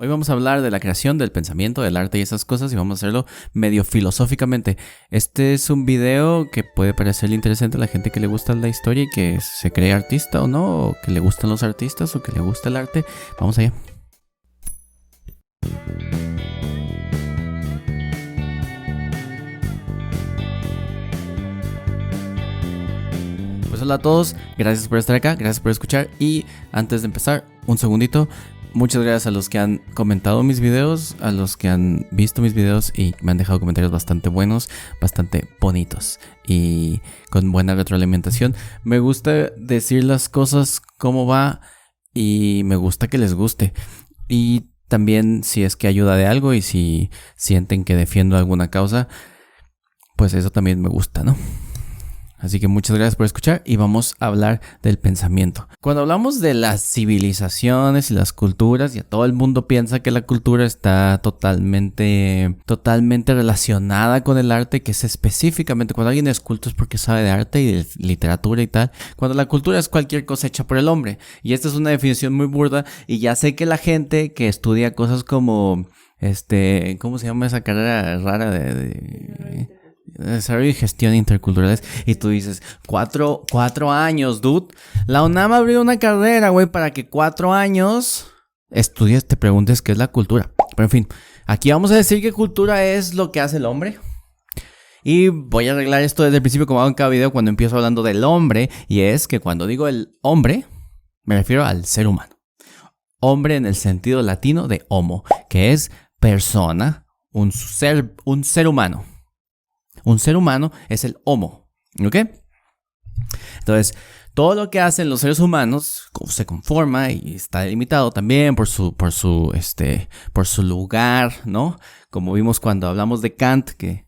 Hoy vamos a hablar de la creación, del pensamiento, del arte y esas cosas y vamos a hacerlo medio filosóficamente. Este es un video que puede parecerle interesante a la gente que le gusta la historia y que se cree artista o no, o que le gustan los artistas o que le gusta el arte. Vamos allá. Pues hola a todos, gracias por estar acá, gracias por escuchar y antes de empezar, un segundito. Muchas gracias a los que han comentado mis videos, a los que han visto mis videos y me han dejado comentarios bastante buenos, bastante bonitos y con buena retroalimentación. Me gusta decir las cosas como va y me gusta que les guste. Y también si es que ayuda de algo y si sienten que defiendo alguna causa, pues eso también me gusta, ¿no? Así que muchas gracias por escuchar y vamos a hablar del pensamiento. Cuando hablamos de las civilizaciones y las culturas, ya todo el mundo piensa que la cultura está totalmente relacionada con el arte, que es específicamente cuando alguien es culto es porque sabe de arte y de literatura y tal. Cuando la cultura es cualquier cosa hecha por el hombre. Y esta es una definición muy burda y ya sé que la gente que estudia cosas como, ¿cómo se llama esa carrera rara de desarrollo y gestión interculturales? Y tú dices, 4 años, dude. La UNAM abrió una carrera, güey, para que 4 años estudies, te preguntes qué es la cultura. Pero en fin, aquí vamos a decir que cultura es lo que hace el hombre. Y voy a arreglar esto desde el principio como hago en cada video cuando empiezo hablando del hombre. Y es que cuando digo el hombre, me refiero al ser humano. Hombre en el sentido latino de homo, que es persona, un ser humano. Un ser humano es el homo, ¿ok? Entonces, todo lo que hacen los seres humanos se conforma y está delimitado también por su lugar, ¿no? Como vimos cuando hablamos de Kant, que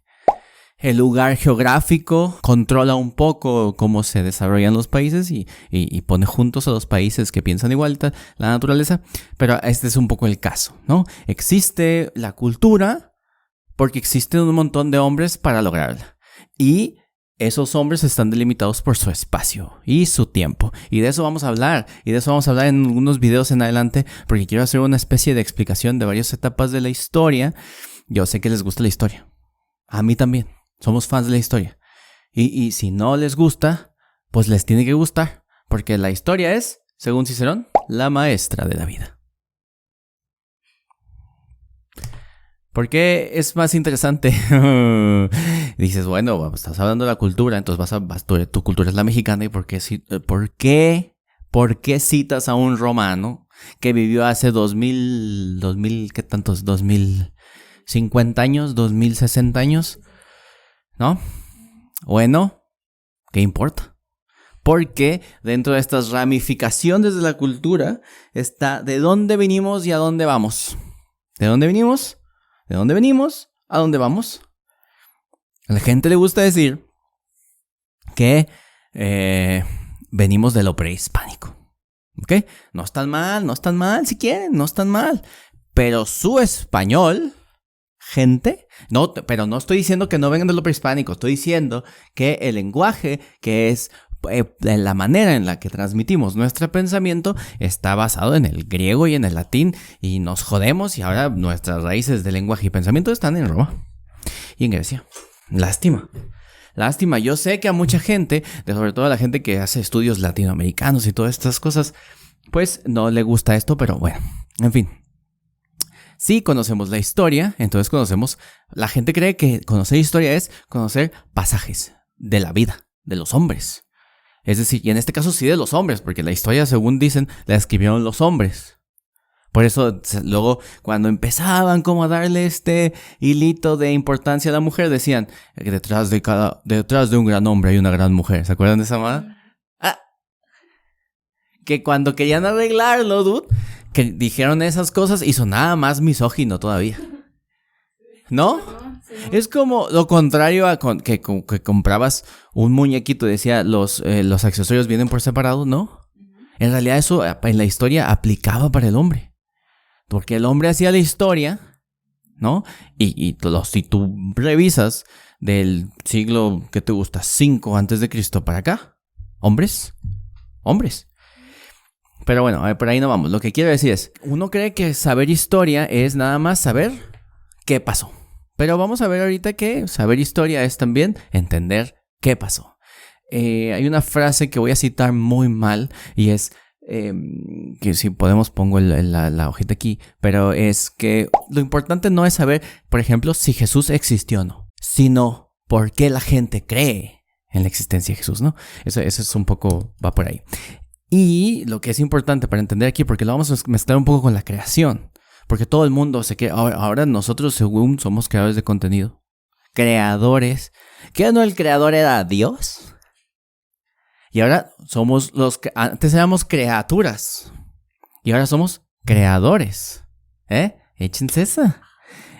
el lugar geográfico controla un poco cómo se desarrollan los países y pone juntos a los países que piensan igual la naturaleza. Pero este es un poco el caso, ¿no? Existe la cultura porque existen un montón de hombres para lograrla. Y esos hombres están delimitados por su espacio y su tiempo. Y de eso vamos a hablar. Y de eso vamos a hablar en algunos videos en adelante. Porque quiero hacer una especie de explicación de varias etapas de la historia. Yo sé que les gusta la historia. A mí también. Somos fans de la historia. Y si no les gusta, pues les tiene que gustar. Porque la historia es, según Cicerón, la maestra de la vida. ¿Por qué es más interesante? Dices, bueno, estás hablando de la cultura, entonces tu cultura es la mexicana. ¿Y por qué citas a un romano que vivió hace 2000, ¿qué tantos? 2050 años, 2060 años, ¿no? Bueno, ¿qué importa? Porque dentro de estas ramificaciones de la cultura está de dónde venimos y a dónde vamos. ¿De dónde venimos? ¿De dónde venimos? ¿A dónde vamos? A la gente le gusta decir que venimos de lo prehispánico. ¿Ok? No están mal si quieren, no están mal. Pero su español, gente, no, pero no estoy diciendo que no vengan de lo prehispánico. Estoy diciendo que el lenguaje, que es la manera en la que transmitimos nuestro pensamiento, está basado en el griego y en el latín y nos jodemos y ahora nuestras raíces de lenguaje y pensamiento están en Roma y en Grecia. Lástima, yo sé que a mucha gente, sobre todo a la gente que hace estudios latinoamericanos y todas estas cosas, pues no le gusta esto, pero bueno, en fin. Si conocemos la historia, entonces la gente cree que conocer historia es conocer pasajes de la vida de los hombres. Es decir, y en este caso sí de los hombres, porque la historia, según dicen, la escribieron los hombres. Por eso, luego, cuando empezaban como a darle este hilito de importancia a la mujer, decían que detrás de un gran hombre hay una gran mujer. ¿Se acuerdan de esa madre? Que cuando querían arreglarlo, dude, que dijeron esas cosas y sonaba más misógino todavía. ¿No? Es como lo contrario a que comprabas un muñequito y decía los accesorios vienen por separado, ¿no? En realidad eso en la historia aplicaba para el hombre. Porque el hombre hacía la historia, ¿no? Y si tú revisas del siglo, ¿qué te gusta? 5 antes de Cristo para acá. Hombres. Pero bueno, a ver, por ahí no vamos. Lo que quiero decir es, uno cree que saber historia es nada más saber qué pasó. Pero vamos a ver ahorita que saber historia es también entender qué pasó. Hay una frase que voy a citar muy mal y es, que si podemos pongo la hojita aquí, pero es que lo importante no es saber, por ejemplo, si Jesús existió o no, sino por qué la gente cree en la existencia de Jesús, ¿no? Eso es un poco, va por ahí. Y lo que es importante para entender aquí, porque lo vamos a mezclar un poco con la creación, porque todo el mundo se cree, ahora nosotros según somos creadores de contenido, creadores, ¿qué no el creador era Dios? Y ahora somos antes éramos criaturas, y ahora somos creadores,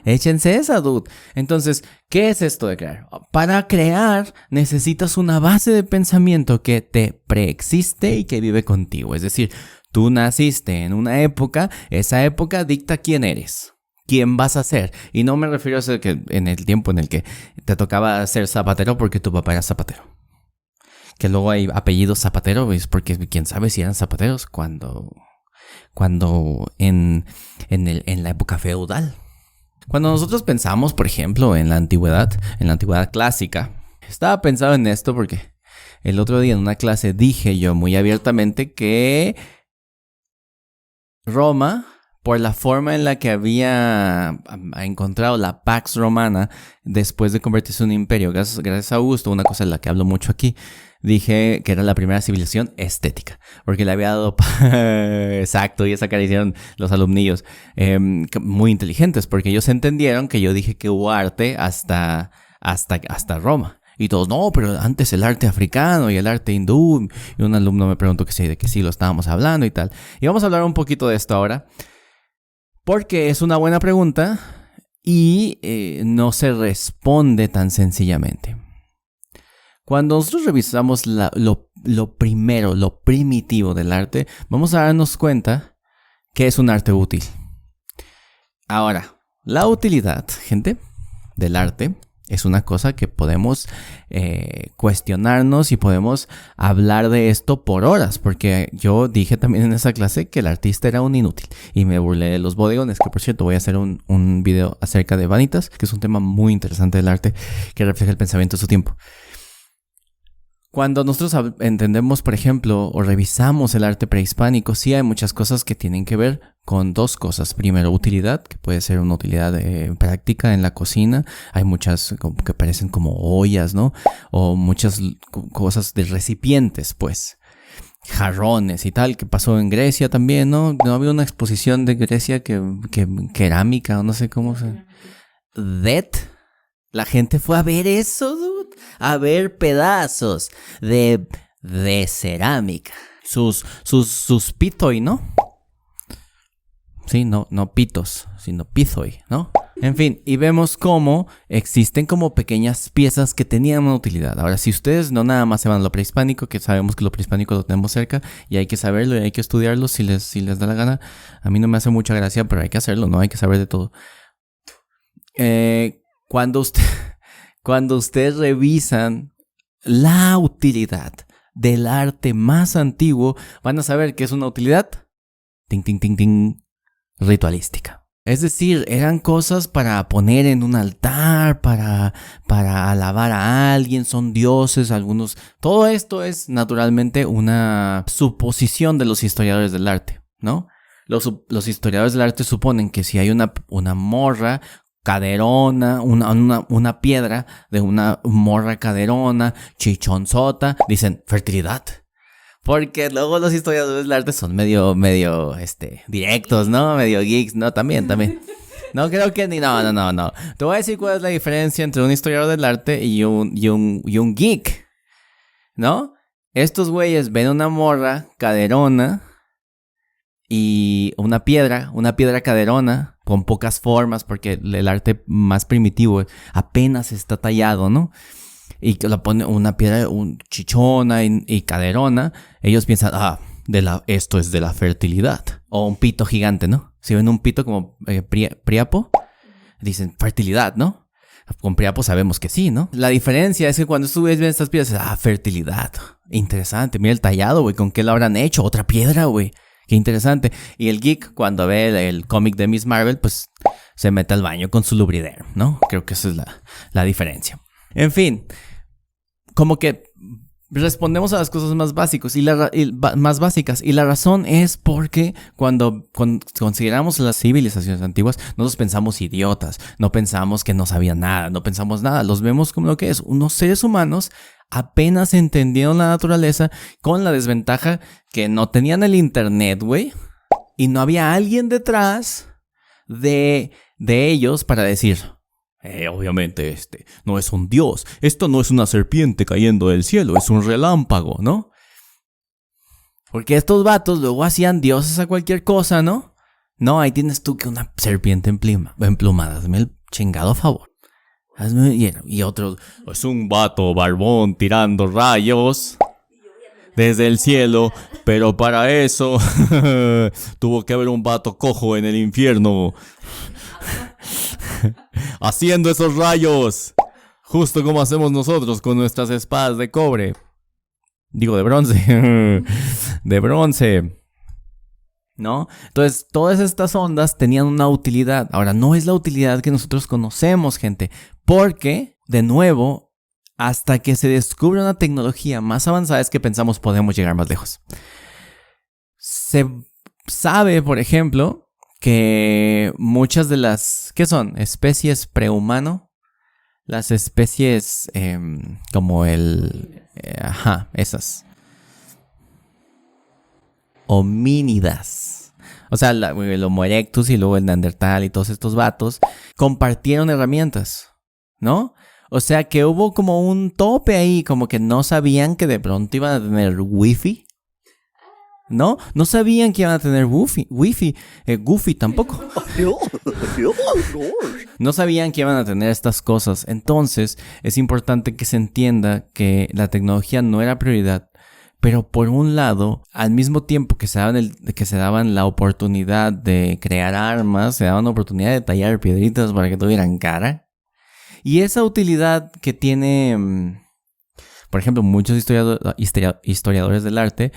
Échense esa, dude. Entonces, ¿qué es esto de crear? Para crear necesitas una base de pensamiento que te preexiste y que vive contigo. Es decir, tú naciste en una época, esa época dicta quién eres, quién vas a ser. Y no me refiero a que en el tiempo en el que te tocaba ser zapatero porque tu papá era zapatero. Que luego hay apellidos zapatero, es porque quién sabe si eran zapateros cuando en la época feudal. Cuando nosotros pensamos, por ejemplo, en la antigüedad clásica, estaba pensando en esto porque el otro día en una clase dije yo muy abiertamente que Roma, por la forma en la que había encontrado la Pax Romana después de convertirse en un imperio, gracias a Augusto, una cosa de la que hablo mucho aquí, dije que era la primera civilización estética, porque le había dado exacto, y esa cara hicieron los alumnillos muy inteligentes, porque ellos entendieron que yo dije que hubo arte hasta Roma. Y todos, no, pero antes el arte africano y el arte hindú. Y un alumno me preguntó que sí, de que sí lo estábamos hablando y tal. Y vamos a hablar un poquito de esto ahora, porque es una buena pregunta y no se responde tan sencillamente. Cuando nosotros revisamos lo primero, lo primitivo del arte, vamos a darnos cuenta que es un arte útil. Ahora, la utilidad, gente, del arte es una cosa que podemos cuestionarnos y podemos hablar de esto por horas, porque yo dije también en esa clase que el artista era un inútil y me burlé de los bodegones, que por cierto voy a hacer un video acerca de Vanitas, que es un tema muy interesante del arte que refleja el pensamiento de su tiempo. Cuando nosotros entendemos, por ejemplo, o revisamos el arte prehispánico, sí hay muchas cosas que tienen que ver con dos cosas. Primero, utilidad, que puede ser una utilidad práctica en la cocina. Hay muchas que parecen como ollas, ¿no? O muchas cosas de recipientes, pues. Jarrones y tal, que pasó en Grecia también, ¿no? No había una exposición de Grecia que cerámica, o no sé cómo se... La gente fue a ver eso, dude. A ver pedazos de cerámica. Sus pitoi, ¿no? Sí, no pitos, sino pithoi, ¿no? En fin, y vemos cómo existen como pequeñas piezas que tenían una utilidad. Ahora, si ustedes no nada más se van a lo prehispánico, que sabemos que lo prehispánico lo tenemos cerca y hay que saberlo y hay que estudiarlo si les da la gana. A mí no me hace mucha gracia, pero hay que hacerlo, ¿no? Hay que saber de todo. Cuando ustedes revisan la utilidad del arte más antiguo, van a saber que es una utilidad ritualística. Es decir, eran cosas para poner en un altar, para alabar a alguien, son dioses, algunos... Todo esto es naturalmente una suposición de los historiadores del arte, ¿no? Los historiadores del arte suponen que si hay una morra caderona, una piedra de una morra caderona, chichonzota, dicen fertilidad. Porque luego los historiadores del arte son medio directos, ¿no? Medio geeks, ¿no? También. No creo que no. Te voy a decir cuál es la diferencia entre un historiador del arte y un geek, ¿no? Estos güeyes ven una morra caderona y una piedra caderona con pocas formas, porque el arte más primitivo apenas está tallado, ¿no? Y que la pone una piedra chichona y caderona, ellos piensan, esto es de la fertilidad. O un pito gigante, ¿no? Si ven un pito como Priapo, dicen fertilidad, ¿no? Con Priapo sabemos que sí, ¿no? La diferencia es que cuando tú ves estas piedras, fertilidad. Interesante, mira el tallado, güey, ¿con qué lo habrán hecho? Otra piedra, güey. Qué interesante. Y el geek, cuando ve el cómic de Miss Marvel, pues se mete al baño con su Lubridere, ¿no? Creo que esa es la diferencia. En fin, como que respondemos a las cosas más básicas más básicas. Y la razón es porque cuando consideramos las civilizaciones antiguas, nosotros pensamos idiotas, no pensamos que no sabían nada, no pensamos nada. Los vemos como lo que es, unos seres humanos apenas entendieron la naturaleza, con la desventaja que no tenían el internet, güey. Y no había alguien detrás de ellos para decir... obviamente no es un dios, esto no es una serpiente cayendo del cielo, es un relámpago, ¿no? Porque estos vatos luego hacían dioses a cualquier cosa, ¿no? No, ahí tienes tú que una serpiente emplumada, hazme el chingado favor. Y otro, es un vato barbón tirando rayos desde el cielo, pero para eso tuvo que haber un vato cojo en el infierno haciendo esos rayos, justo como hacemos nosotros con nuestras espadas de cobre. Digo, de bronce. De bronce. ¿No? Entonces, todas estas ondas tenían una utilidad. Ahora, no es la utilidad que nosotros conocemos, gente. Porque, de nuevo, hasta que se descubre una tecnología más avanzada es que pensamos podemos llegar más lejos. Se sabe, por ejemplo, que muchas de las... ¿Qué son? Especies prehumano. Las especies como el... esas. Homínidas. O sea, el Homo erectus y luego el Neandertal y todos estos vatos compartieron herramientas, ¿no? O sea que hubo como un tope ahí, como que no sabían que de pronto iban a tener wifi. ¿No? No sabían que iban a tener Goofy tampoco. No sabían que iban a tener estas cosas. Entonces, es importante que se entienda que la tecnología no era prioridad. Pero por un lado, al mismo tiempo que se daban la oportunidad de crear armas, se daban la oportunidad de tallar piedritas para que tuvieran cara. Y esa utilidad que tiene, por ejemplo, muchos historiadores del arte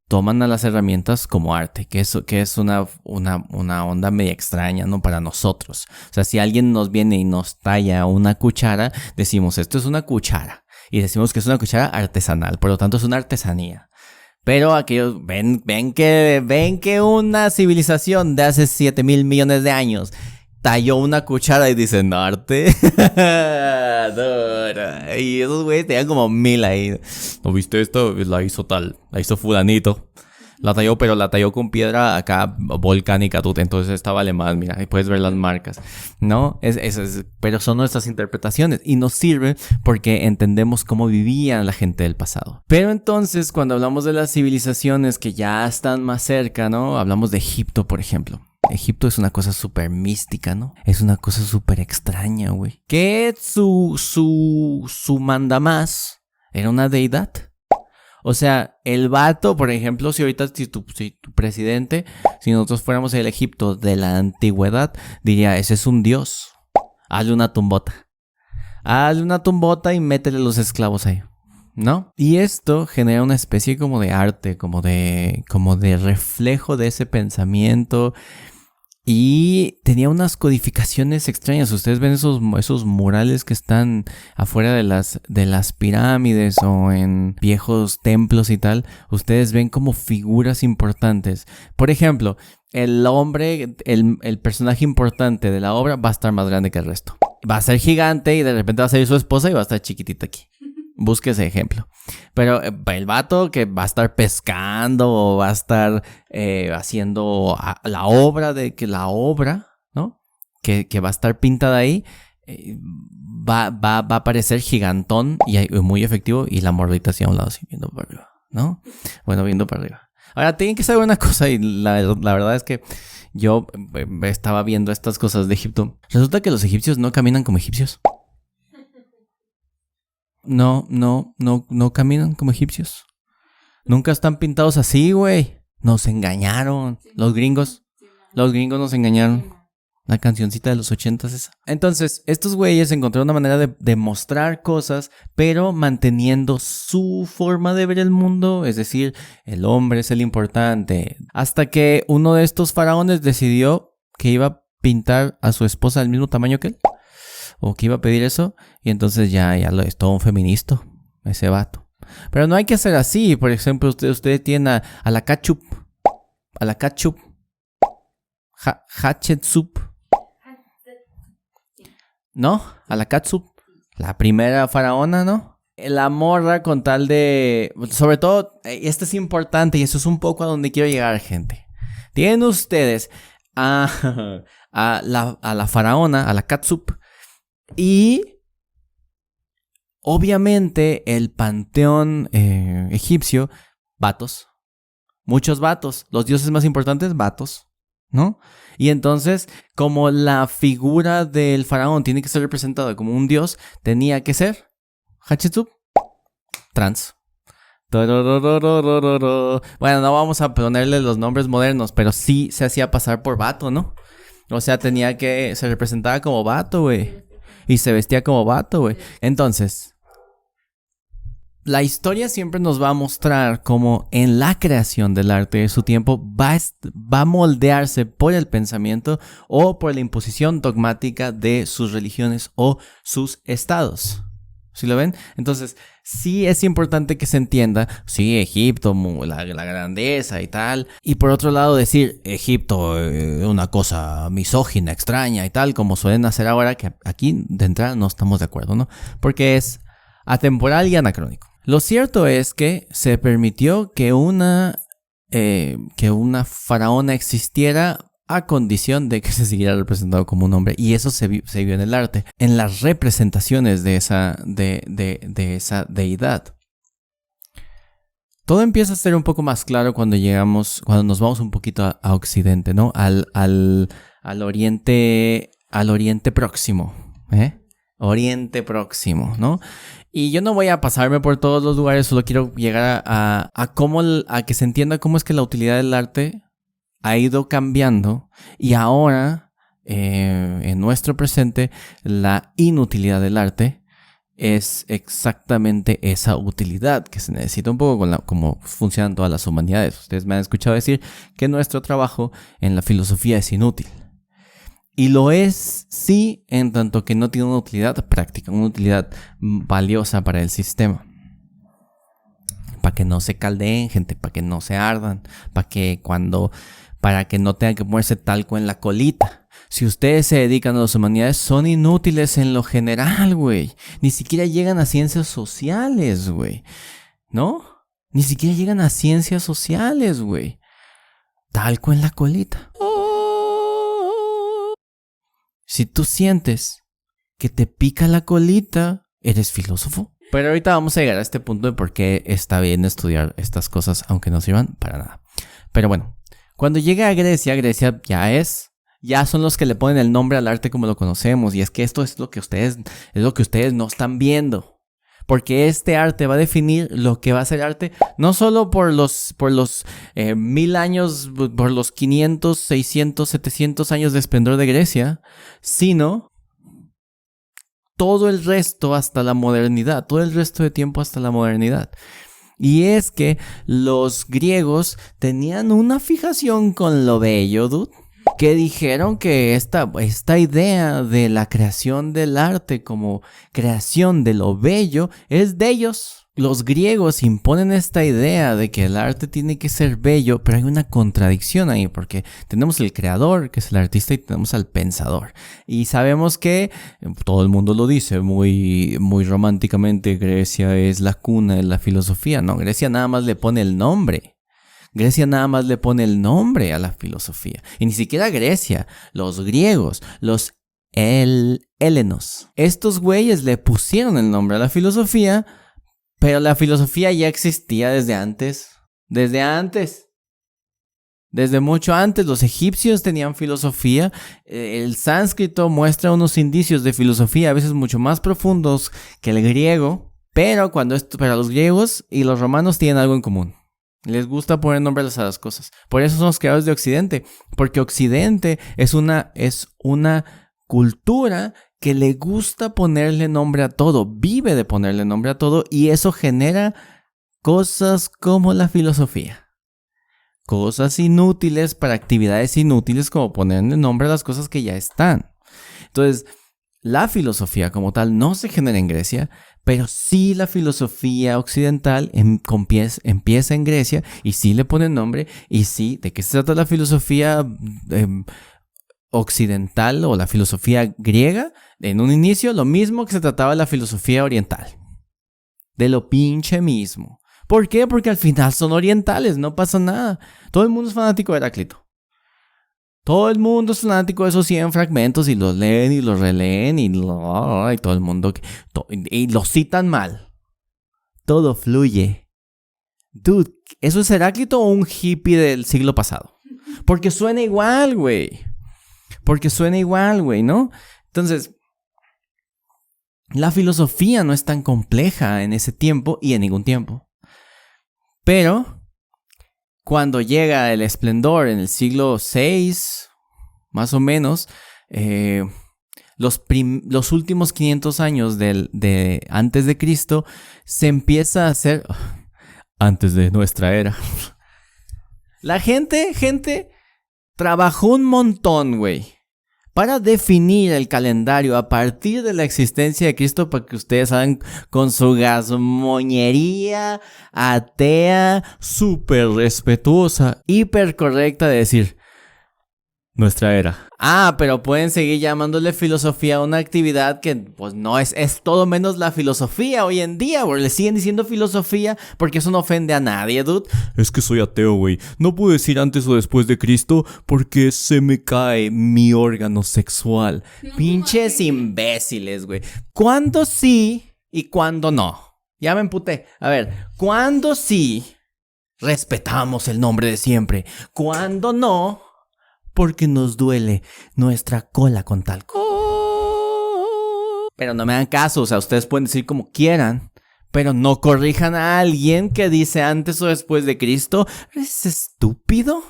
toman a las herramientas como arte, que es una onda media extraña, ¿no? Para nosotros. O sea, si alguien nos viene y nos talla una cuchara, decimos, esto es una cuchara. Y decimos que es una cuchara artesanal, por lo tanto es una artesanía. Pero aquellos ven que una civilización de hace 7,000 millones de años talló una cuchara y dicen arte. Y esos güeyes tenían como 1,000 ahí. ¿No viste esto? La hizo fulanito. La talló con piedra acá volcánica, entonces esta vale más, mira, ahí puedes ver las marcas, ¿no? Pero son nuestras interpretaciones y nos sirve porque entendemos cómo vivían la gente del pasado. Pero entonces, cuando hablamos de las civilizaciones que ya están más cerca, ¿no? Hablamos de Egipto, por ejemplo. Egipto es una cosa súper mística, ¿no? Es una cosa súper extraña, güey. Que su mandamás era una deidad. O sea, el vato, por ejemplo, si tu presidente, si nosotros fuéramos el Egipto de la antigüedad, diría, ese es un dios. Hazle una tumbota. Hazle una tumbota y métele los esclavos ahí, ¿no? Y esto genera una especie como de arte, como de reflejo de ese pensamiento. Y tenía unas codificaciones extrañas. Ustedes ven esos murales que están afuera de las pirámides o en viejos templos y tal. Ustedes ven como figuras importantes. Por ejemplo, el personaje importante de la obra va a estar más grande que el resto. Va a ser gigante y de repente va a ser su esposa y va a estar chiquitita aquí. Busque ese ejemplo. Pero el vato que va a estar pescando o va a estar haciendo la obra, ¿no? Que va a estar pintada ahí, va a parecer gigantón y muy efectivo y la mordita hacia un lado así, viendo para arriba, ¿no? Bueno, viendo para arriba. Ahora, tienen que saber una cosa y la verdad es que yo estaba viendo estas cosas de Egipto. Resulta que los egipcios no caminan como egipcios. No caminan como egipcios. Nunca están pintados así, güey. Nos engañaron. Los gringos nos engañaron. La cancioncita de los 80s esa. Entonces, estos güeyes encontraron una manera de mostrar cosas, pero manteniendo su forma de ver el mundo. Es decir, el hombre es el importante. Hasta que uno de estos faraones decidió que iba a pintar a su esposa del mismo tamaño que él. O que iba a pedir eso. Y entonces ya es todo un feminista, ese vato. Pero no hay que hacer así. Por ejemplo, usted tiene a la Ketchup. A la Ketchup. Hatshepsut. ¿No? A la Katsup, la primera faraona, ¿no? La morra con tal de... Sobre todo, esto es importante y eso es un poco a donde quiero llegar, gente. Tienen ustedes a la faraona, a la Katsup, y obviamente el panteón egipcio, vatos. Muchos vatos. Los dioses más importantes, vatos, ¿no? Y entonces, como la figura del faraón tiene que ser representada como un dios, tenía que ser Hatshepsut trans. Bueno, no vamos a ponerle los nombres modernos, pero sí se hacía pasar por vato, ¿no? O sea, se representaba como vato, güey. Y se vestía como vato, güey. Entonces, la historia siempre nos va a mostrar cómo en la creación del arte de su tiempo va a moldearse por el pensamiento o por la imposición dogmática de sus religiones o sus estados. ¿Sí lo ven? Entonces, sí es importante que se entienda, sí, Egipto, la grandeza y tal. Y por otro lado decir, Egipto, una cosa misógina, extraña y tal, como suelen hacer ahora, que aquí de entrada no estamos de acuerdo, ¿no? Porque es atemporal y anacrónico. Lo cierto es que se permitió que una faraona existiera a condición de que se siguiera representado como un hombre. Y eso se vio en el arte, en las representaciones de esa deidad. Todo empieza a ser un poco más claro cuando nos vamos un poquito a Occidente, ¿no? Al Oriente Próximo, Oriente Próximo, ¿no? Y yo no voy a pasarme por todos los lugares, solo quiero llegar a que se entienda cómo es que la utilidad del arte ha ido cambiando y ahora, en nuestro presente, la inutilidad del arte es exactamente esa utilidad que se necesita un poco como funcionan todas las humanidades. Ustedes me han escuchado decir que nuestro trabajo en la filosofía es inútil. Y lo es, sí, en tanto que no tiene una utilidad práctica, una utilidad valiosa para el sistema. Para que no se caldeen, gente, para que no se ardan, para que no tengan que ponerse talco en la colita. Si ustedes se dedican a las humanidades, son inútiles en lo general, güey. Ni siquiera llegan a ciencias sociales, güey. ¿No? Ni siquiera llegan a ciencias sociales, güey. Talco en la colita. Si tú sientes que te pica la colita, ¿eres filósofo? Pero ahorita vamos a llegar a este punto de por qué está bien estudiar estas cosas, aunque no sirvan para nada. Pero bueno, cuando llega a Grecia ya son los que le ponen el nombre al arte como lo conocemos. Y es que esto es lo que ustedes no están viendo. Porque este arte va a definir lo que va a ser arte, no solo por los 1000 años, por los 500, 600, 700 años de esplendor de Grecia, sino todo el resto hasta la modernidad, todo el resto de tiempo hasta la modernidad. Y es que los griegos tenían una fijación con lo bello, dude. Que dijeron que esta idea de la creación del arte como creación de lo bello es de ellos. Los griegos imponen esta idea de que el arte tiene que ser bello, pero hay una contradicción ahí, porque tenemos el creador, que es el artista, y tenemos al pensador. Y sabemos que, todo el mundo lo dice muy, muy románticamente, Grecia es la cuna de la filosofía. No, Grecia nada más le pone el nombre. Grecia nada más le pone el nombre a la filosofía. Y ni siquiera Grecia, los griegos, los helenos. Estos güeyes le pusieron el nombre a la filosofía, pero la filosofía ya existía desde antes. Desde mucho antes. Los egipcios tenían filosofía. El sánscrito muestra unos indicios de filosofía a veces mucho más profundos que el griego. Pero los griegos y los romanos tienen algo en común. Les gusta poner nombres a las cosas. Por eso son los creadores de Occidente. Porque Occidente es una cultura que le gusta ponerle nombre a todo. Vive de ponerle nombre a todo. Y eso genera cosas como la filosofía. Cosas inútiles para actividades inútiles, como ponerle nombre a las cosas que ya están. Entonces, la filosofía como tal no se genera en Grecia, pero sí la filosofía occidental empieza en Grecia y sí le ponen nombre. Y sí, ¿de qué se trata la filosofía occidental o la filosofía griega? En un inicio, lo mismo que se trataba de la filosofía oriental. De lo pinche mismo. ¿Por qué? Porque al final son orientales, no pasa nada. Todo el mundo es fanático de Heráclito. Todo el mundo es fanático de esos 100 fragmentos y los leen y los releen y todo el mundo y los citan mal. Todo fluye. Dude, ¿eso es Heráclito o un hippie del siglo pasado? Porque suena igual, güey. ¿No? Entonces, la filosofía no es tan compleja en ese tiempo y en ningún tiempo. Pero cuando llega el esplendor en el siglo VI, más o menos, los últimos 500 años de antes de Cristo, se empieza a hacer antes de nuestra era. La gente trabajó un montón, güey, para definir el calendario a partir de la existencia de Cristo, para que ustedes hagan con su gasmoñería atea, súper respetuosa, hiper correcta de decir nuestra era. Pero pueden seguir llamándole filosofía a una actividad que pues no es todo menos la filosofía hoy en día, güey. Le siguen diciendo filosofía porque eso no ofende a nadie, dude. Es que soy ateo, güey. No puedo decir antes o después de Cristo porque se me cae mi órgano sexual. Pinches imbéciles, güey. ¿Cuándo sí y cuándo no? Ya me emputé. A ver, ¿cuándo sí respetamos el nombre de siempre? ¿Cuándo no? Porque nos duele nuestra cola con talco. Pero no me hagan caso, o sea, ustedes pueden decir como quieran, pero no corrijan a alguien que dice antes o después de Cristo. ¿Es estúpido?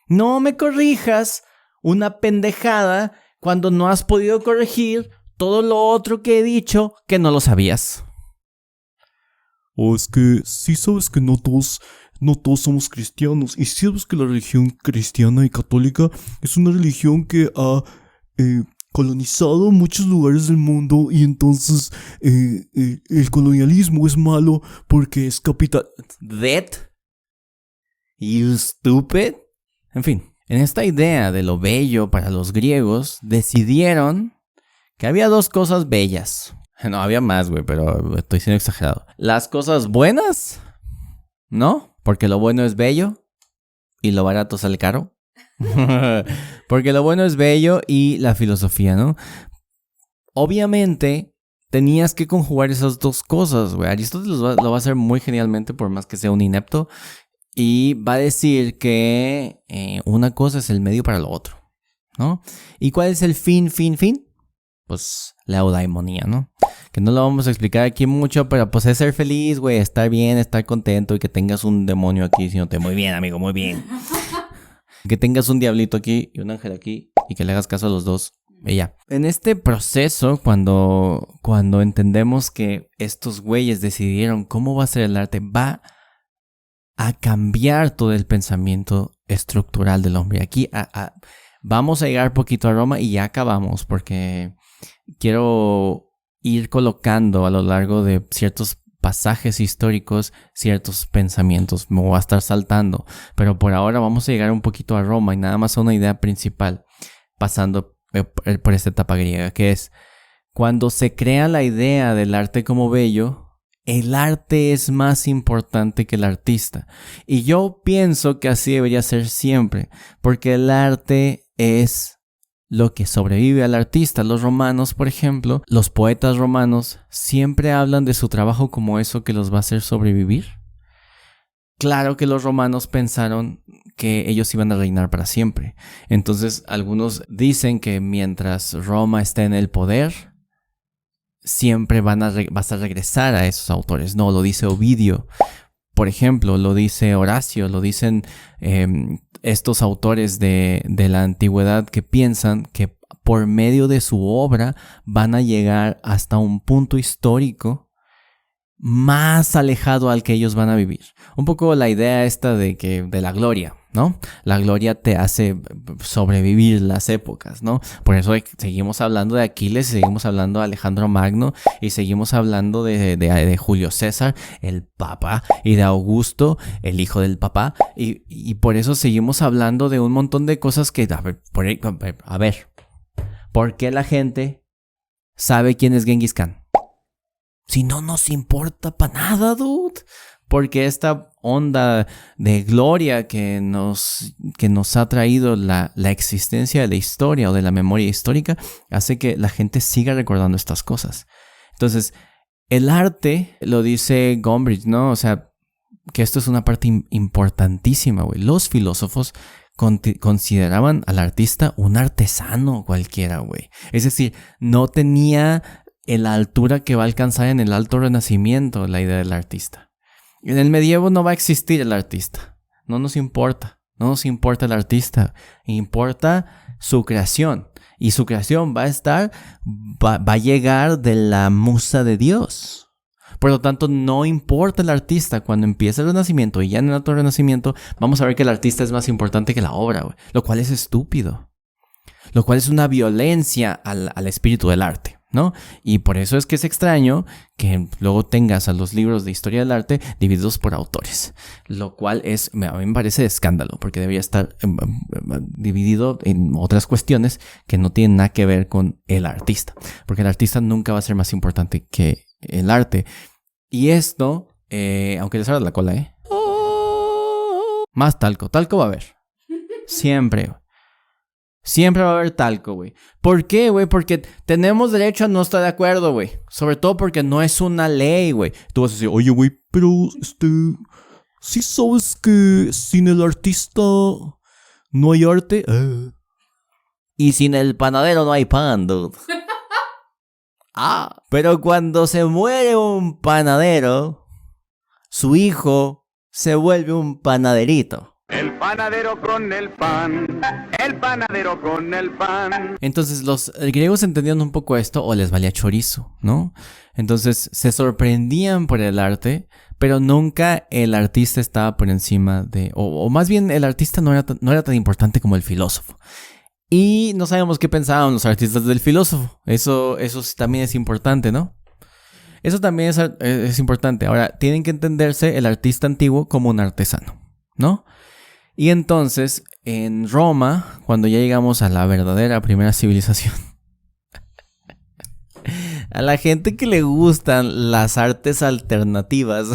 No me corrijas una pendejada cuando no has podido corregir todo lo otro que he dicho que no lo sabías. Es que sí sabes que no todos somos cristianos. Y sí sabes que la religión cristiana y católica es una religión que ha colonizado muchos lugares del mundo. Y entonces el colonialismo es malo porque es capital. That? You stupid? En fin, en esta idea de lo bello para los griegos, decidieron que había dos cosas bellas. No, había más, güey, pero estoy siendo exagerado. Las cosas buenas, ¿no? Porque lo bueno es bello y lo barato sale caro. Porque lo bueno es bello y la filosofía, ¿no? Obviamente tenías que conjugar esas dos cosas, güey. Aristóteles lo va a hacer muy genialmente, por más que sea un inepto. Y va a decir que una cosa es el medio para lo otro, ¿no? ¿Y cuál es el fin? Pues la eudaimonía, ¿no? Que no lo vamos a explicar aquí mucho, pero pues es ser feliz, güey, estar bien, estar contento y que tengas un demonio aquí diciéndote muy bien, amigo, muy bien. Que tengas un diablito aquí y un ángel aquí y que le hagas caso a los dos. Y ya. En este proceso, cuando entendemos que estos güeyes decidieron cómo va a ser el arte, va a cambiar todo el pensamiento estructural del hombre. Aquí vamos a llegar poquito a Roma y ya acabamos porque quiero ir colocando a lo largo de ciertos pasajes históricos ciertos pensamientos. Me voy a estar saltando, pero por ahora vamos a llegar un poquito a Roma y nada más a una idea principal, pasando por esta etapa griega, que es cuando se crea la idea del arte como bello, el arte es más importante que el artista. Y yo pienso que así debería ser siempre, porque el arte es lo que sobrevive al artista. Los romanos, por ejemplo, los poetas romanos siempre hablan de su trabajo como eso que los va a hacer sobrevivir. Claro que los romanos pensaron que ellos iban a reinar para siempre. Entonces, algunos dicen que mientras Roma esté en el poder, siempre vas a regresar a esos autores. No, lo dice Ovidio. Por ejemplo, lo dice Horacio, lo dicen estos autores de la antigüedad que piensan que por medio de su obra van a llegar hasta un punto histórico más alejado al que ellos van a vivir. Un poco la idea esta de la gloria, ¿no? La gloria te hace sobrevivir las épocas, ¿no? Por eso seguimos hablando de Aquiles, seguimos hablando de Alejandro Magno y seguimos hablando de Julio César, el Papa, y de Augusto, el hijo del Papa, y por eso seguimos hablando de un montón de cosas que, a ver, ¿por qué la gente sabe quién es Genghis Khan? Si no nos importa para nada, dude. Porque esta onda de gloria que nos ha traído la existencia de la historia o de la memoria histórica hace que la gente siga recordando estas cosas. Entonces, el arte, lo dice Gombrich, ¿no? O sea, que esto es una parte importantísima, güey. Los filósofos consideraban al artista un artesano cualquiera, güey. Es decir, no tenía la altura que va a alcanzar en el Alto Renacimiento la idea del artista. En el medievo no va a existir el artista. No nos importa. No nos importa el artista. Importa su creación. Y su creación va a llegar de la musa de Dios. Por lo tanto, no importa el artista. Cuando empieza el Renacimiento y ya en el Alto Renacimiento, vamos a ver que el artista es más importante que la obra, güey. Lo cual es estúpido. Lo cual es una violencia al espíritu del arte, ¿no? Y por eso es que es extraño que luego tengas a los libros de historia del arte divididos por autores, lo cual a mí me parece de escándalo, porque debería estar dividido en otras cuestiones que no tienen nada que ver con el artista, porque el artista nunca va a ser más importante que el arte. Y esto, aunque les abra la cola, más talco va a haber, siempre. Siempre va a haber talco, güey. ¿Por qué, güey? Porque tenemos derecho a no estar de acuerdo, güey. Sobre todo porque no es una ley, güey. Tú vas a decir, oye, güey, pero ¿sí sabes que sin el artista no hay arte? Y sin el panadero no hay pan, dude. Pero cuando se muere un panadero, su hijo se vuelve un panaderito. El panadero con el pan, el panadero con el pan. Entonces los griegos entendían un poco esto o les valía chorizo, ¿no? Entonces se sorprendían por el arte, pero nunca el artista estaba por encima de... O más bien el artista no era tan importante como el filósofo. Y no sabemos qué pensaban los artistas del filósofo. Eso también es importante, ¿no? Eso también es importante. Ahora, tienen que entenderse el artista antiguo como un artesano, ¿no? Y entonces, en Roma, cuando ya llegamos a la verdadera primera civilización, a la gente que le gustan las artes alternativas,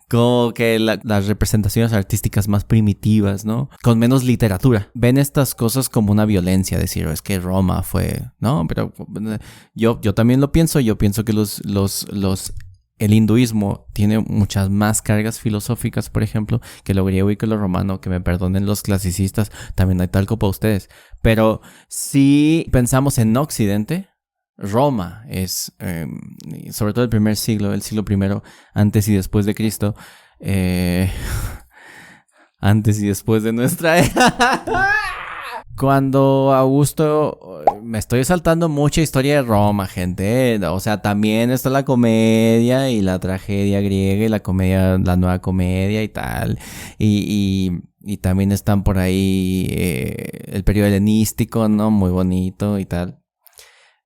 como que las representaciones artísticas más primitivas, ¿no? Con menos literatura, ven estas cosas como una violencia, decir, es que Roma fue, ¿no? Pero yo también lo pienso, yo pienso que el hinduismo tiene muchas más cargas filosóficas, por ejemplo, que lo griego y que lo romano, que me perdonen los clasicistas, también hay talco para ustedes. Pero si pensamos en Occidente, Roma es, sobre todo el primer siglo, el siglo I, antes y después de Cristo, antes y después de nuestra era. Cuando Augusto, me estoy saltando mucha historia de Roma, gente, o sea, también está la comedia y la tragedia griega y la comedia, la nueva comedia y tal, y también están por ahí el periodo helenístico, ¿no? Muy bonito y tal.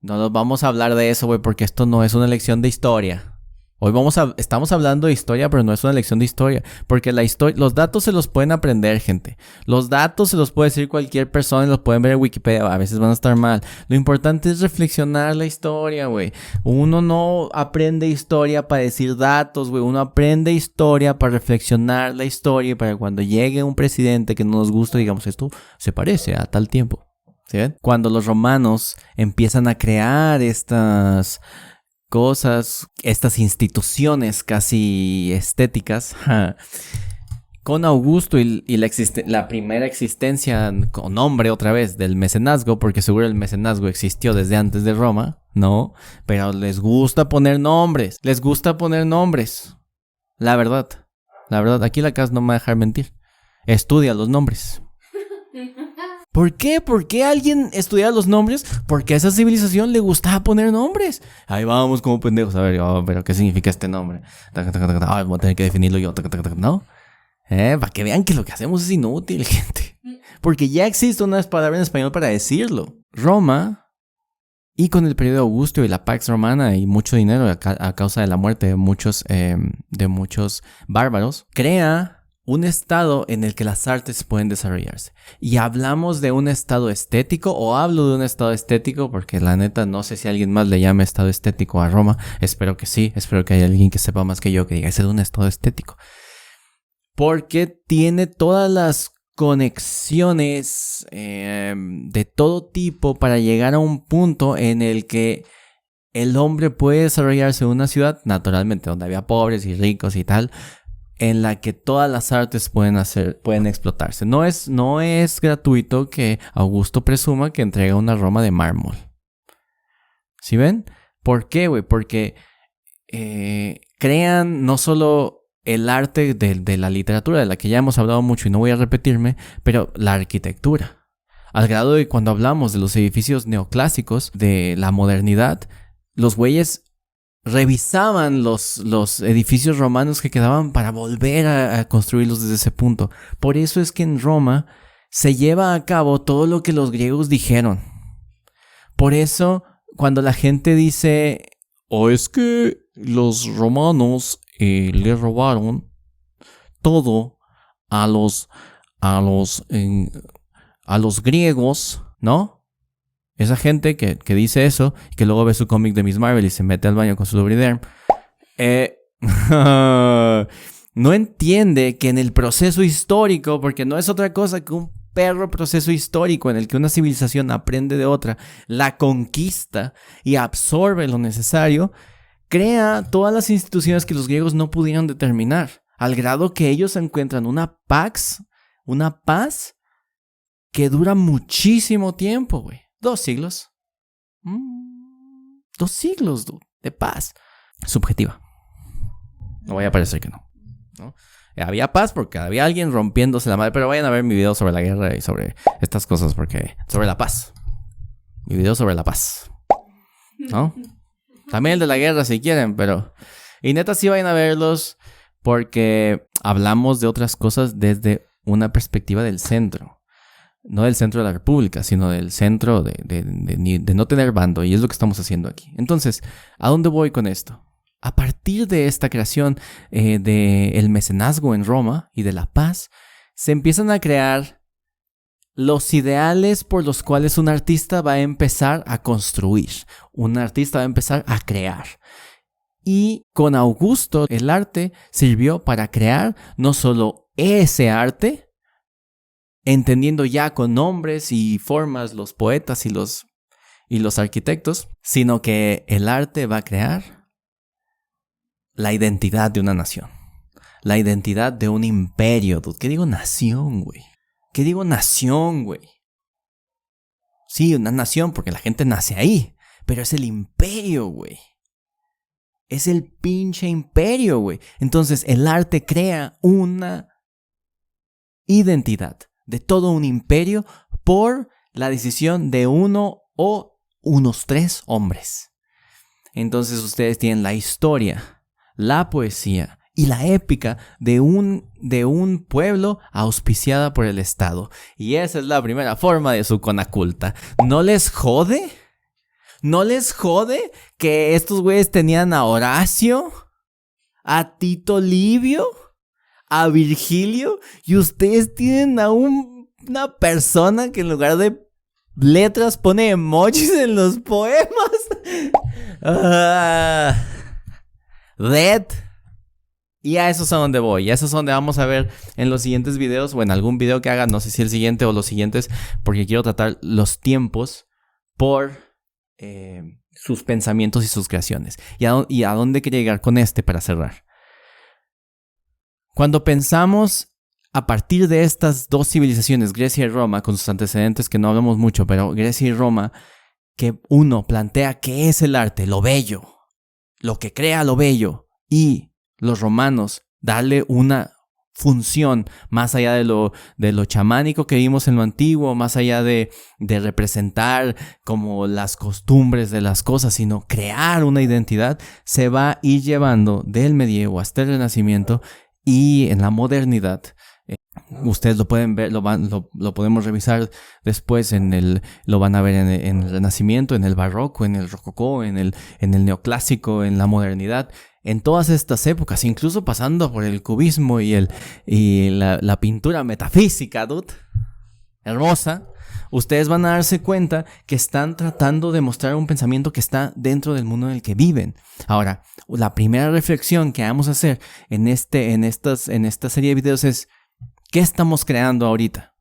No nos vamos a hablar de eso, güey, porque esto no es una lección de historia. Hoy estamos hablando de historia, pero no es una lección de historia. Porque los datos se los pueden aprender, gente. Los datos se los puede decir cualquier persona y los pueden ver en Wikipedia. A veces van a estar mal. Lo importante es reflexionar la historia, güey. Uno no aprende historia para decir datos, güey. Uno aprende historia para reflexionar la historia y para cuando llegue un presidente que no nos gusta, digamos, esto se parece a tal tiempo. ¿Sí ven? Cuando los romanos empiezan a crear estas cosas, estas instituciones casi estéticas, con Augusto y la primera existencia con nombre otra vez del mecenazgo, porque seguro el mecenazgo existió desde antes de Roma, ¿no? Pero les gusta poner nombres, La verdad, aquí la casa no me va a dejar mentir. Estudia los nombres. ¿Por qué? ¿Por qué alguien estudia los nombres? Porque a esa civilización le gustaba poner nombres. Ahí vamos como pendejos. A ver, pero ¿qué significa este nombre? Voy a tener que definirlo yo. ¿No? Para que vean que lo que hacemos es inútil, gente. Porque ya existe una palabra en español para decirlo. Roma, y con el periodo Augusto y la Pax Romana y mucho dinero a causa de la muerte de muchos bárbaros, crea un estado en el que las artes pueden desarrollarse. Y hablamos de un estado estético, o hablo de un estado estético, porque la neta no sé si alguien más le llame estado estético a Roma. Espero que sí, espero que haya alguien que sepa más que yo que diga, ese es un estado estético. Porque tiene todas las conexiones de todo tipo para llegar a un punto en el que el hombre puede desarrollarse en una ciudad, naturalmente, donde había pobres y ricos y tal, en la que todas las artes pueden explotarse. No es gratuito que Augusto presuma que entrega una Roma de mármol. ¿Sí ven? ¿Por qué, güey? Porque crean no solo el arte de la literatura, de la que ya hemos hablado mucho y no voy a repetirme, pero la arquitectura. Al grado de cuando hablamos de los edificios neoclásicos, de la modernidad, los güeyes revisaban los edificios romanos que quedaban para volver a construirlos desde ese punto. Por eso es que en Roma se lleva a cabo todo lo que los griegos dijeron. Por eso, cuando la gente dice, es que los romanos le robaron todo a los griegos, ¿no? Esa gente que dice eso, que luego ve su cómic de Miss Marvel y se mete al baño con su Lubriderm, no entiende que en el proceso histórico, porque no es otra cosa que un perro proceso histórico en el que una civilización aprende de otra, la conquista y absorbe lo necesario, crea todas las instituciones que los griegos no pudieron determinar, al grado que ellos encuentran una paz que dura muchísimo tiempo, güey. 2 siglos. 2 siglos, dude, de paz. Subjetiva. No vaya a parecer que no. Había paz porque había alguien rompiéndose la madre. Pero vayan a ver mi video sobre la guerra y sobre estas cosas. Porque sobre la paz. Mi video sobre la paz, ¿no? También el de la guerra si quieren, pero... Y neta sí vayan a verlos porque hablamos de otras cosas desde una perspectiva del centro. No del centro de la república, sino del centro de no tener bando. Y es lo que estamos haciendo aquí. Entonces, ¿a dónde voy con esto? A partir de esta creación del mecenazgo en Roma y de la paz, se empiezan a crear los ideales por los cuales un artista va a empezar a construir. Un artista va a empezar a crear. Y con Augusto, el arte sirvió para crear no solo ese arte, entendiendo ya con nombres y formas los poetas y los arquitectos, sino que el arte va a crear la identidad de una nación, la identidad de un imperio. ¿Qué digo nación, güey? ¿Qué digo nación, güey? Sí, una nación porque la gente nace ahí, pero es el imperio, güey. Es el pinche imperio, güey. Entonces el arte crea una identidad de todo un imperio por la decisión de uno o unos 3 hombres. Entonces ustedes tienen la historia, la poesía y la épica de un pueblo auspiciada por el Estado. Y esa es la primera forma de su conaculta. ¿No les jode? ¿No les jode que estos güeyes tenían a Horacio, a Tito Livio, a Virgilio, y ustedes tienen a una persona que en lugar de letras pone emojis en los poemas? Dead. Y a eso es a donde voy. Y a eso es donde vamos a ver en los siguientes videos, o en algún video que haga, no sé si el siguiente o los siguientes, porque quiero tratar los tiempos por sus pensamientos y sus creaciones. Y a dónde quería llegar con para cerrar. Cuando pensamos a partir de estas 2 civilizaciones, Grecia y Roma, con sus antecedentes que no hablamos mucho, pero Grecia y Roma, que uno plantea qué es el arte, lo bello, lo que crea lo bello, y los romanos darle una función más allá de lo chamánico que vimos en lo antiguo, más allá de representar como las costumbres de las cosas, sino crear una identidad, se va a ir llevando del medievo hasta el Renacimiento y en la modernidad. Ustedes lo pueden ver, lo podemos revisar después lo van a ver en el Renacimiento, en el Barroco, en el Rococó, en el Neoclásico, en la modernidad. En todas estas épocas, incluso pasando por el cubismo y la pintura metafísica, dude, hermosa, ustedes van a darse cuenta que están tratando de mostrar un pensamiento que está dentro del mundo en el que viven. Ahora, la primera reflexión que vamos a hacer en esta serie de videos es: ¿qué estamos creando ahorita?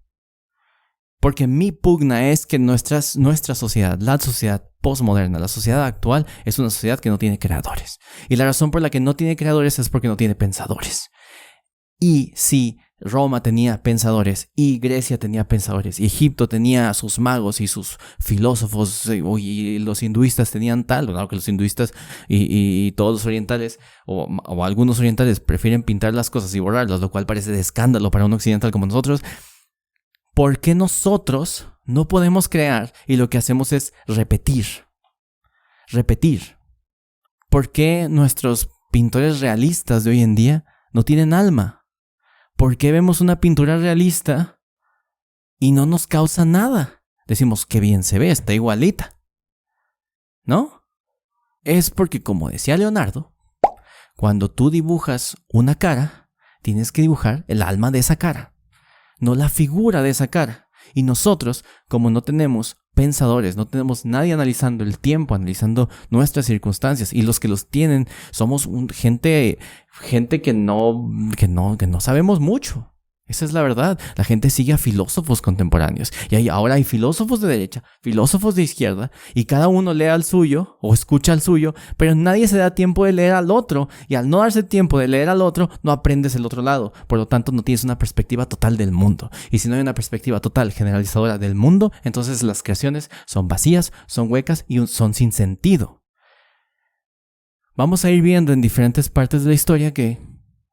Porque mi pugna es que nuestra sociedad, la sociedad postmoderna, la sociedad actual, es una sociedad que no tiene creadores. Y la razón por la que no tiene creadores es porque no tiene pensadores. Y si Roma tenía pensadores, y Grecia tenía pensadores, y Egipto tenía a sus magos y sus filósofos, y los hinduistas tenían tal, claro que los hinduistas y todos los orientales, o algunos orientales, prefieren pintar las cosas y borrarlas, lo cual parece de escándalo para un occidental como nosotros. ¿Por qué nosotros no podemos crear y lo que hacemos es repetir? Repetir. ¿Por qué nuestros pintores realistas de hoy en día no tienen alma? ¿Por qué vemos una pintura realista y no nos causa nada? Decimos, qué bien se ve, está igualita. ¿No? Es porque, como decía Leonardo, cuando tú dibujas una cara, tienes que dibujar el alma de esa cara, no la figura de esa cara. Y nosotros, como no tenemos pensadores, no tenemos nadie analizando el tiempo, analizando nuestras circunstancias, y los que los tienen somos gente que no sabemos mucho. Esa es la verdad. La gente sigue a filósofos contemporáneos. Y ahora hay filósofos de derecha, filósofos de izquierda, y cada uno lee al suyo o escucha al suyo, pero nadie se da tiempo de leer al otro. Y al no darse tiempo de leer al otro, no aprendes el otro lado. Por lo tanto, no tienes una perspectiva total del mundo. Y si no hay una perspectiva total, generalizadora del mundo, entonces las creaciones son vacías, son huecas y son sin sentido. Vamos a ir viendo en diferentes partes de la historia que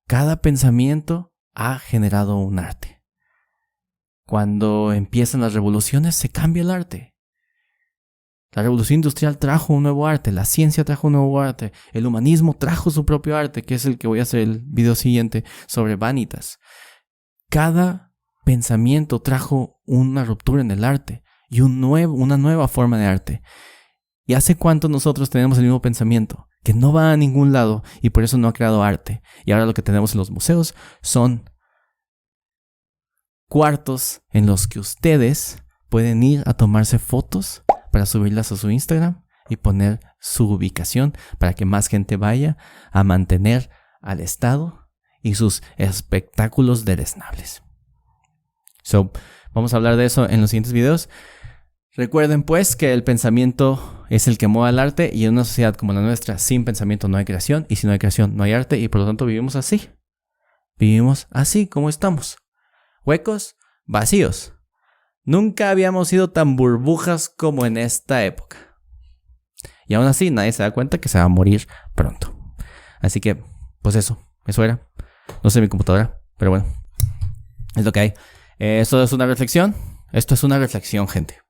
cada pensamiento ha generado un arte. Cuando empiezan las revoluciones, se cambia el arte. La revolución industrial trajo un nuevo arte, la ciencia trajo un nuevo arte, el humanismo trajo su propio arte, que es el que voy a hacer el video siguiente sobre Vanitas. Cada pensamiento trajo una ruptura en el arte y una nueva forma de arte. ¿Y hace cuánto nosotros tenemos el mismo pensamiento? Que no va a ningún lado y por eso no ha creado arte. Y ahora lo que tenemos en los museos son cuartos en los que ustedes pueden ir a tomarse fotos para subirlas a su Instagram y poner su ubicación para que más gente vaya a mantener al Estado y sus espectáculos deleznables. Vamos a hablar de eso en los siguientes videos. Recuerden pues que el pensamiento es el que mueve al arte, y en una sociedad como la nuestra, sin pensamiento no hay creación, y si no hay creación no hay arte, y por lo tanto vivimos así. Vivimos así como estamos. Huecos, vacíos. Nunca habíamos sido tan burbujas como en esta época. Y aún así nadie se da cuenta que se va a morir pronto. Así que, pues eso era. No sé mi computadora, pero bueno, es lo que hay. Esto es una reflexión. Esto es una reflexión, gente.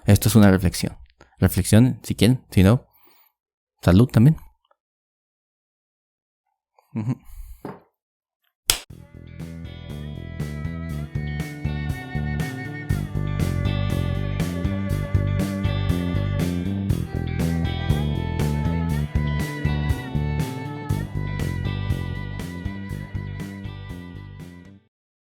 Esto es una reflexión. Reflexión, si quieren. Si no, salud también.